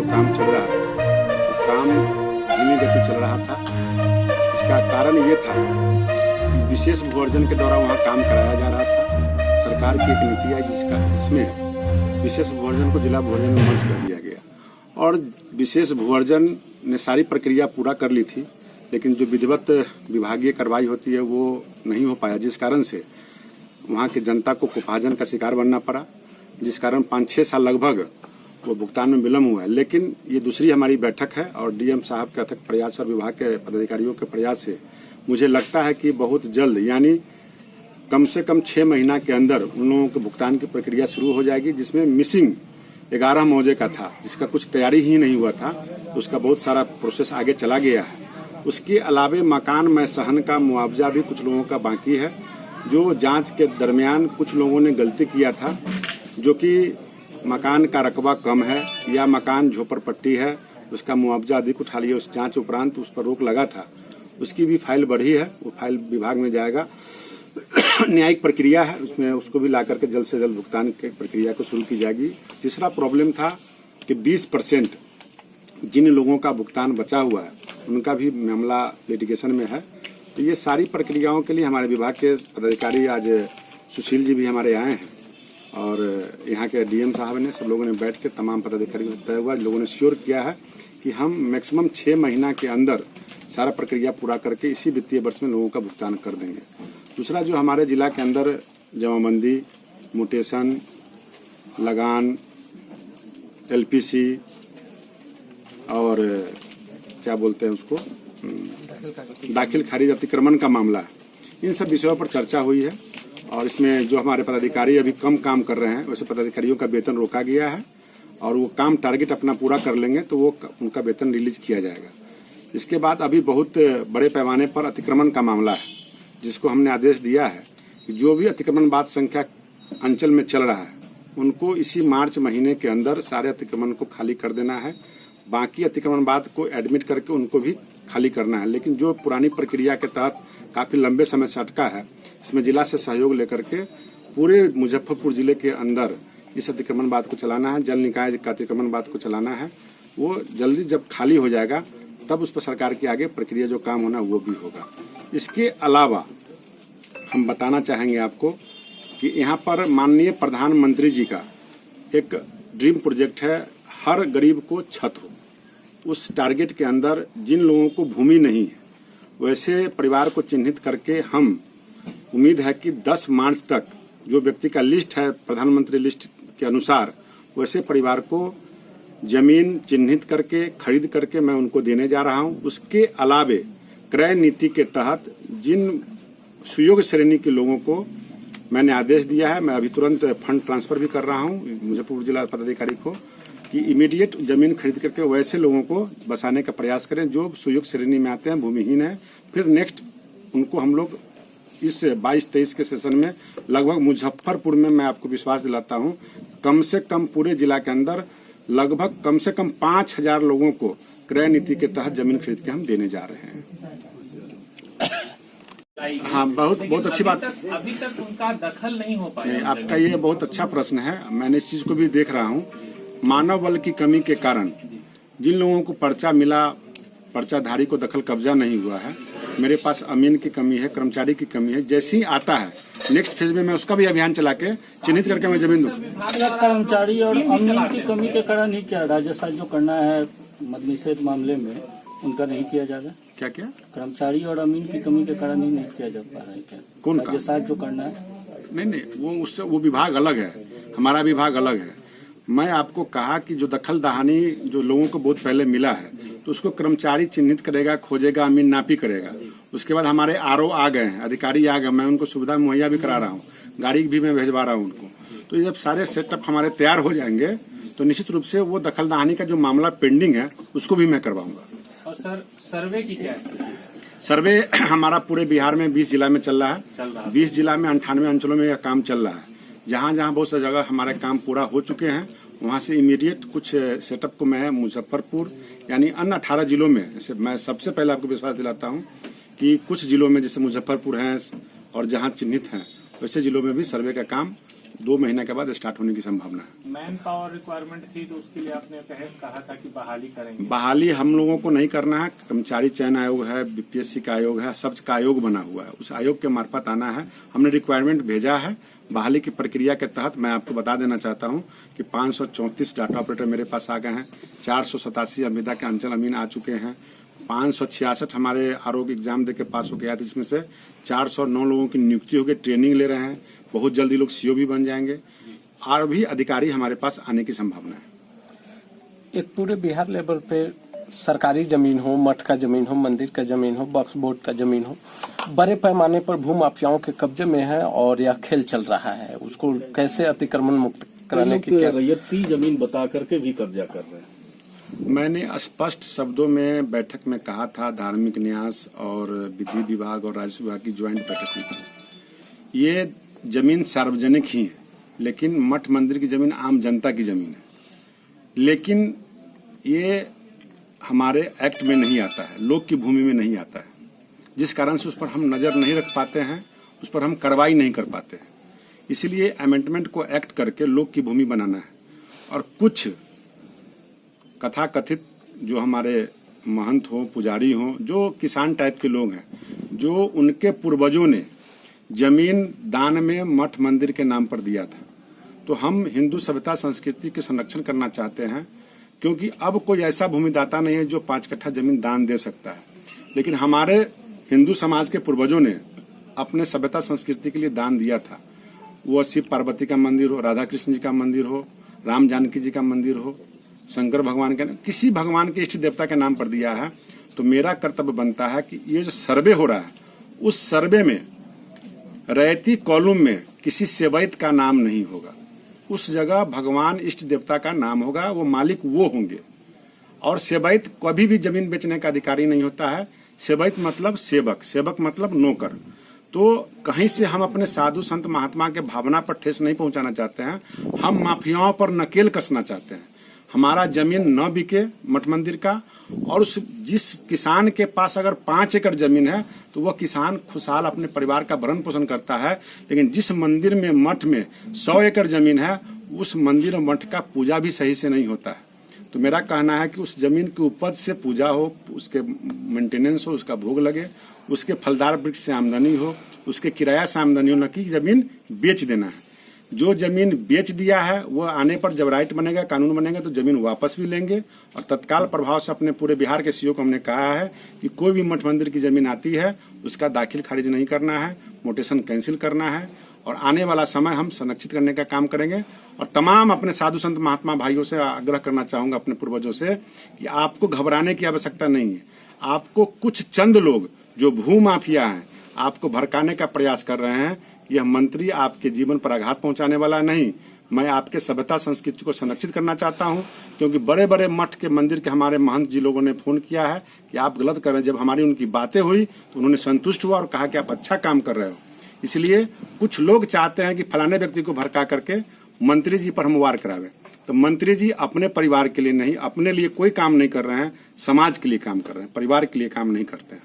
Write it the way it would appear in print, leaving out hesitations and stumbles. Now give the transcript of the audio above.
काम चल रहा है वो काम धीमी गति चल रहा था। इसका कारण ये था कि विशेष भूअर्जन के द्वारा वहाँ काम कराया जा रहा था। सरकार की एक नीति है जिसमें विशेष भूअर्जन को जिला भूअर्जन में मर्ज कर दिया गया और विशेष भूअर्जन ने सारी प्रक्रिया पूरा कर ली थी, लेकिन जो विधिवत विभागीय कार्रवाई होती है वो नहीं हो पाया, जिस कारण से वहाँ की जनता को कुभाजन का शिकार बनना पड़ा, जिस कारण 5-6 साल लगभग वो भुगतान में विलम्ब हुआ है। लेकिन ये दूसरी हमारी बैठक है और डीएम साहब के अथक प्रयास और विभाग के पदाधिकारियों के प्रयास से मुझे लगता है कि बहुत जल्द यानी कम से कम 6 महीना के अंदर उन लोगों के भुगतान की प्रक्रिया शुरू हो जाएगी। जिसमें मिसिंग 11 मौजे का था, जिसका कुछ तैयारी ही नहीं हुआ था, तो उसका बहुत सारा प्रोसेस आगे चला गया है। उसके अलावे मकान में सहन का मुआवजा भी कुछ लोगों का बाकी है, जो जांच के दरमियान कुछ लोगों ने गलती किया था, जो कि मकान का रकबा कम है या मकान झोपड़पट्टी है, उसका मुआवजा अधिक उठा लिया। उस जांच उपरांत उस पर रोक लगा था, उसकी भी फाइल बढ़ी है, वो फाइल विभाग में जाएगा। न्यायिक प्रक्रिया है, उसमें उसको भी ला करके जल्द से जल्द भुगतान की प्रक्रिया को शुरू की जाएगी। तीसरा प्रॉब्लम था कि 20% जिन लोगों का भुगतान बचा हुआ है उनका भी मामला लिटिगेशन में है। तो ये सारी प्रक्रियाओं के लिए हमारे विभाग के पदाधिकारी, आज सुशील जी भी हमारे आए हैं और यहाँ के डीएम साहब ने, सब लोगों ने बैठ के तमाम पदाधिकारियों से तय हुआ, लोगों ने श्योर किया है कि हम मैक्सिमम 6 महीना के अंदर सारा प्रक्रिया पूरा करके इसी वित्तीय वर्ष में लोगों का भुगतान कर देंगे। दूसरा, जो हमारे जिला के अंदर जमाबंदी, म्यूटेशन, लगान, एलपीसी और क्या बोलते हैं उसको, दाखिल खारिज अतिक्रमण का मामला है, इन सब विषयों पर चर्चा हुई है। और इसमें जो हमारे पदाधिकारी अभी कम काम कर रहे हैं, वैसे पदाधिकारियों का वेतन रोका गया है और वो काम टारगेट अपना पूरा कर लेंगे तो वो उनका वेतन रिलीज किया जाएगा। इसके बाद अभी बहुत बड़े पैमाने पर अतिक्रमण का मामला है, जिसको हमने आदेश दिया है कि जो भी अतिक्रमण बाद संख्या अंचल में चल रहा है उनको इसी मार्च महीने के अंदर सारे अतिक्रमण को खाली कर देना है। बाकी अतिक्रमण बाद को एडमिट करके उनको भी खाली करना है। लेकिन जो पुरानी प्रक्रिया के तहत काफी लंबे समय से अटका है, इसमें जिला से सहयोग लेकर के पूरे मुजफ्फरपुर जिले के अंदर इस अतिक्रमण बाद को चलाना है। जल निकाय का अतिक्रमण बाद को चलाना है। वो जल्दी जब खाली हो जाएगा तब उस पर सरकार की आगे प्रक्रिया जो काम होना वो भी होगा। इसके अलावा हम बताना चाहेंगे आपको कि यहाँ पर माननीय प्रधानमंत्री जी का एक ड्रीम प्रोजेक्ट है, हर गरीब को छत हो। उस टारगेट के अंदर जिन लोगों को भूमि नहीं है वैसे परिवार को चिन्हित करके हम उम्मीद है कि 10 मार्च तक जो व्यक्ति का लिस्ट है प्रधानमंत्री लिस्ट के अनुसार, वैसे परिवार को जमीन चिन्हित करके खरीद करके मैं उनको देने जा रहा हूं। उसके अलावे क्रय नीति के तहत जिन सुयोग्य श्रेणी के लोगों को मैंने आदेश दिया है, मैं अभी तुरंत फंड ट्रांसफर भी कर रहा हूं मुजफ्फरपुर जिला पदाधिकारी को कि इमीडिएट जमीन खरीद करके वैसे लोगों को बसाने का प्रयास करें जो सुयोग्य श्रेणी में आते हैं, भूमिहीन है। फिर नेक्स्ट उनको हम लोग इस 22-23 के सेशन में लगभग मुजफ्फरपुर में, मैं आपको विश्वास दिलाता हूं, कम से कम पूरे जिला के अंदर लगभग कम से कम 5000 लोगों को क्रय नीति के तहत जमीन खरीद के हम देने जा रहे हैं। हाँ, बहुत अच्छी बात। अभी तक उनका दखल नहीं हो पाया। आपका ये बहुत अच्छा प्रश्न है, मैंने इस चीज को भी देख रहा हूँ। मानव बल की कमी के कारण जिन लोगों को पर्चा मिला, पर्चाधारी को दखल कब्जा नहीं हुआ है। मेरे पास अमीन की कमी है, कर्मचारी की कमी है। जैसे ही आता है नेक्स्ट फेज में मैं उसका भी अभियान चला के चिन्हित करके मैं जमीन दूँ। कर्मचारी और अमीन की कमी के कारण ही क्या राजस्थान जो करना है मद्यनिषेध मामले में उनका नहीं किया जा रहा? क्या क्या कर्मचारी और अमीन की कमी के कारण ही नहीं किया जा पा रहा है क्या? कौन राजस्थान जो करना है? नहीं, वो उससे वो विभाग अलग है, हमारा विभाग अलग है। मैं आपको कहा कि जो दखल दहानी जो लोगों को बहुत पहले मिला है तो उसको कर्मचारी चिन्हित करेगा, खोजेगा, अमीन नापी करेगा। उसके बाद हमारे आरओ आ गए हैं, अधिकारी आ गए, मैं उनको सुविधा मुहैया भी करा रहा हूँ, गाड़ी भी मैं भेजवा रहा हूँ उनको। तो जब सारे सेटअप हमारे तैयार हो जाएंगे तो निश्चित रूप से वो दखल दहानी का जो मामला पेंडिंग है उसको भी मैं करवाऊंगा। और सर, सर्वे की क्या है? सर्वे हमारा पूरे बिहार में 20 जिला में चल रहा है। 20 जिला में 98 अंचलों में यह काम चल रहा है। जहाँ जहाँ बहुत सा जगह हमारे काम पूरा हो चुके हैं वहाँ से इमीडिएट कुछ सेटअप को मैं मुजफ्फरपुर यानी अन्य 18 जिलों में, जैसे मैं सबसे पहले आपको विश्वास दिलाता हूँ कि कुछ जिलों में जैसे मुजफ्फरपुर है और जहाँ चिन्हित हैं वैसे जिलों में भी सर्वे का काम 2 महीने के बाद स्टार्ट होने की संभावना है। मैन पावर रिक्वायरमेंट थी तो उसके लिए आपने कहा था कि बहाली करेंगे। बहाली हम लोगों को नहीं करना है, कर्मचारी चयन आयोग है, बीपीएससी का आयोग है, सब का आयोग बना हुआ है, उस आयोग के मार्फत आना है। हमने रिक्वायरमेंट भेजा है। बहाली की प्रक्रिया के तहत मैं आपको बता देना चाहता हूं कि 534 डाटा ऑपरेटर मेरे पास आ गए हैं, 487 अमृता के अंचल अमीन आ चुके हैं, 566 हमारे आरोप एग्जाम दे के पास हो गया था, इसमें से 409 लोगों की नियुक्ति हो गई, ट्रेनिंग ले रहे हैं, बहुत जल्दी लोग सीओ भी बन जाएंगे और भी अधिकारी हमारे पास आने की संभावना है। एक पूरे बिहार लेवल पे सरकारी जमीन हो, मठ का जमीन हो, मंदिर का जमीन हो, वक्फ बोर्ड का जमीन हो, बड़े पैमाने पर भूमाफियाओं के कब्जे में है और यह खेल चल रहा है, उसको कैसे अतिक्रमण मुक्त कराने की रैयती जमीन बता करके भी कब्जा कर रहे हैं। मैंने स्पष्ट शब्दों में बैठक में कहा था, धार्मिक न्यास और विधि विभाग और राजस्व विभाग की ज्वाइंट बैठक हुई थी। ये जमीन सार्वजनिक ही है, लेकिन मठ मंदिर की जमीन आम जनता की जमीन है, लेकिन ये हमारे एक्ट में नहीं आता है, लोक की भूमि में नहीं आता है, जिस कारण से उस पर हम नजर नहीं रख पाते हैं, उस पर हम कार्रवाई नहीं कर पाते हैं। इसलिए अमेंडमेंट को एक्ट करके लोक की भूमि बनाना है। और कुछ कथाकथित जो हमारे महंत हो, पुजारी हो, जो किसान टाइप के लोग हैं, जो उनके पूर्वजों ने जमीन दान में मठ मंदिर के नाम पर दिया था, तो हम हिंदू सभ्यता संस्कृति के संरक्षण करना चाहते हैं, क्योंकि अब कोई ऐसा भूमिदाता नहीं है जो 5 कट्ठा जमीन दान दे सकता है। लेकिन हमारे हिंदू समाज के पूर्वजों ने अपने सभ्यता संस्कृति के लिए दान दिया था। वो शिव पार्वती का मंदिर हो, राधा कृष्ण जी का मंदिर हो, राम जानकी जी का मंदिर हो, शंकर भगवान के, किसी भगवान के इष्ट देवता के नाम पर दिया है। तो मेरा कर्तव्य बनता है कि ये जो सर्वे हो रहा है, उस सर्वे में रैयती कॉलम में किसी सेवैत का नाम नहीं होगा, उस जगह भगवान इष्ट देवता का नाम होगा, वो मालिक वो होंगे। और सेवैत कभी भी जमीन बेचने का अधिकारी नहीं होता है। सेवैत मतलब सेवक, सेवक मतलब नौकर। तो कहीं से हम अपने साधु संत महात्मा के भावना पर ठेस नहीं पहुंचाना चाहते हैं, हम माफियाओं पर नकेल कसना चाहते हैं। हमारा जमीन न बिके मठ मंदिर का, और उस जिस किसान के पास अगर 5 एकड़ जमीन है तो वह किसान खुशहाल अपने परिवार का भरण पोषण करता है। लेकिन जिस मंदिर में, मठ में 100 एकड़ जमीन है, उस मंदिर और मठ का पूजा भी सही से नहीं होता है। तो मेरा कहना है कि उस जमीन की उपज से पूजा हो, उसके मेंटेनेंस हो, उसका भोग लगे, उसके फलदार वृक्ष से आमदनी हो, उसके किराया से आमदनी हो, न कि जमीन बेच देना है। जो जमीन बेच दिया है वो आने पर जब राइट बनेगा, कानून बनेगा, तो जमीन वापस भी लेंगे। और तत्काल प्रभाव से अपने पूरे बिहार के सीओ को हमने कहा है कि कोई भी मठ मंदिर की जमीन आती है उसका दाखिल खारिज नहीं करना है, मोटेशन कैंसिल करना है। और आने वाला समय हम संरक्षित करने का काम करेंगे। और तमाम अपने साधु संत महात्मा भाइयों से आग्रह करना चाहूंगा, अपने पूर्वजों से, कि आपको घबराने की आवश्यकता नहीं है। आपको कुछ चंद लोग जो भू माफिया हैं, आपको भड़काने का प्रयास कर रहे हैं। यह मंत्री आपके जीवन पर आघात पहुंचाने वाला नहीं। मैं आपके सभ्यता संस्कृति को संरक्षित करना चाहता हूं, क्योंकि बड़े बड़े मठ के मंदिर के हमारे महंत जी लोगों ने फोन किया है कि आप गलत कर रहे हैं। जब हमारी उनकी बातें हुई तो उन्होंने संतुष्ट हुआ और कहा कि आप अच्छा काम कर रहे हो। इसलिए कुछ लोग चाहते हैं कि फलाने व्यक्ति को भड़का करके मंत्री जी पर हम वार करावे। तो मंत्री जी अपने परिवार के लिए नहीं, अपने लिए कोई काम नहीं कर रहे हैं, समाज के लिए काम कर रहे हैं, परिवार के लिए काम नहीं करते हैं।